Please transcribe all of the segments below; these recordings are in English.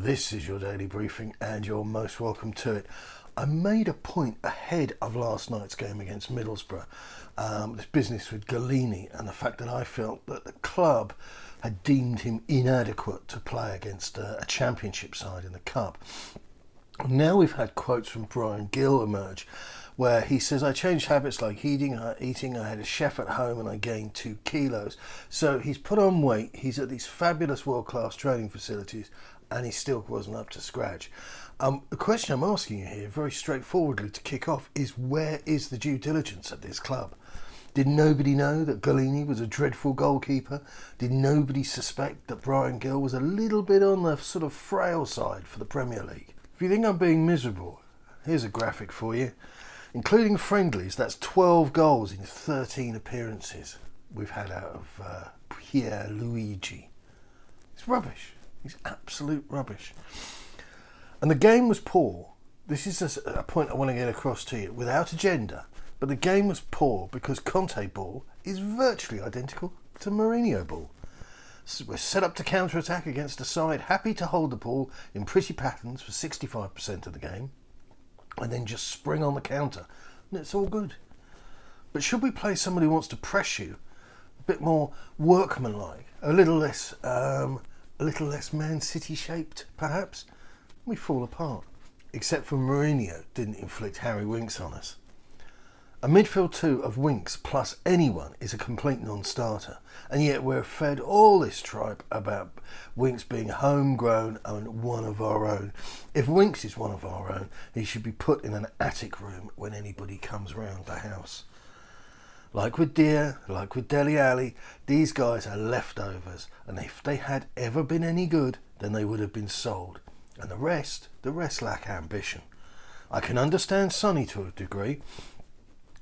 This is your daily briefing and you're most welcome to it. I made a point ahead of last night's game against Middlesbrough, this business with Galini and the fact that I felt that the club had deemed him inadequate to play against a championship side in the cup. Now we've had quotes from Bryan Gil emerge where he says, I changed habits like eating, I had a chef at home and I gained 2 kilos. So he's put on weight, he's at these fabulous world-class training facilities and he still wasn't up to scratch. The question I'm asking you here, very straightforwardly to kick off, is where is the due diligence at this club? Did nobody know that Galini was a dreadful goalkeeper? Did nobody suspect that Bryan Gil was a little bit on the sort of frail side for the Premier League? If you think I'm being miserable, here's a graphic for you. Including friendlies, that's 12 goals in 13 appearances we've had out of Pierluigi. It's rubbish. It's absolute rubbish. And the game was poor. This is a point I want to get across to you without agenda. But the game was poor because Conte ball is virtually identical to Mourinho ball. So we're set up to counter-attack against a side happy to hold the ball in pretty patterns for 65% of the game and then just spring on the counter. And it's all good. But should we play somebody who wants to press you a bit more workmanlike, a little less Man City shaped, perhaps? We fall apart. Except for Mourinho didn't inflict Harry Winks on us. A midfield 2 of Winks plus anyone is a complete non-starter, and yet we're fed all this tripe about Winks being homegrown and one of our own. If Winks is one of our own, he should be put in an attic room when anybody comes round the house. Like with Deer, like with Dele Alli, these guys are leftovers, and if they had ever been any good, then they would have been sold. And the rest lack ambition. I can understand Sonny to a degree.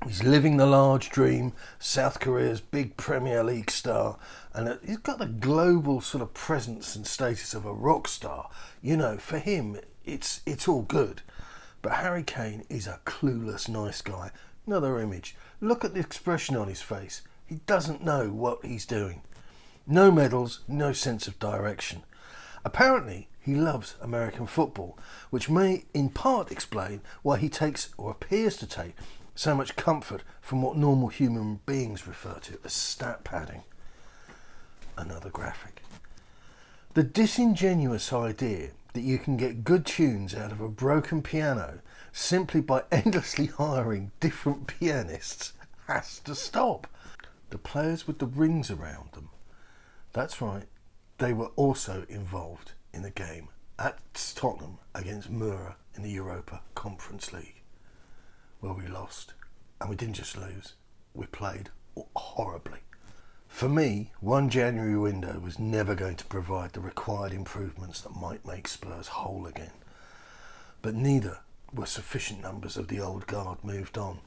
He's living the large dream, South Korea's big Premier League star, and he's got the global sort of presence and status of a rock star. You know, for him, it's all good. But Harry Kane is a clueless nice guy. Another image. Look at the expression on his face. He doesn't know what he's doing. No medals, no sense of direction. Apparently, he loves American football, which may in part explain why he takes, or appears to take, so much comfort from what normal human beings refer to as stat padding. Another graphic. The disingenuous idea that you can get good tunes out of a broken piano simply by endlessly hiring different pianists has to stop. The players with the rings around them, that's right, they were also involved in the game at Tottenham against Moura in the Europa Conference League, where we lost. And we didn't just lose, we played horribly. For me, one January window was never going to provide the required improvements that might make Spurs whole again. But neither were sufficient numbers of the old guard moved on.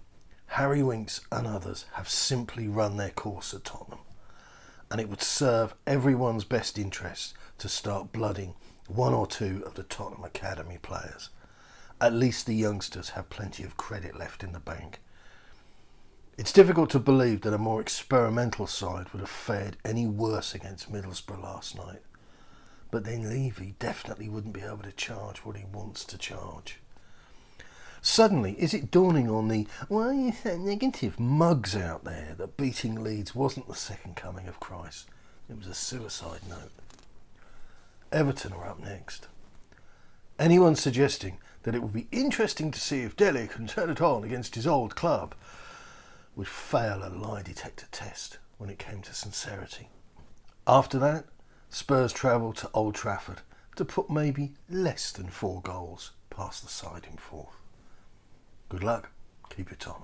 Harry Winks and others have simply run their course at Tottenham. And it would serve everyone's best interest to start blooding 1 or 2 of the Tottenham Academy players. At least the youngsters have plenty of credit left in the bank. It's difficult to believe that a more experimental side would have fared any worse against Middlesbrough last night. But then Levy definitely wouldn't be able to charge what he wants to charge. Suddenly, is it dawning on the, why are you so negative mugs out there that beating Leeds wasn't the second coming of Christ? It was a suicide note. Everton are up next. Anyone suggesting that it would be interesting to see if Dele can turn it on against his old club would fail a lie detector test when it came to sincerity. After that, Spurs travelled to Old Trafford to put maybe less than 4 goals past the side in fourth. Good luck. Keep it on.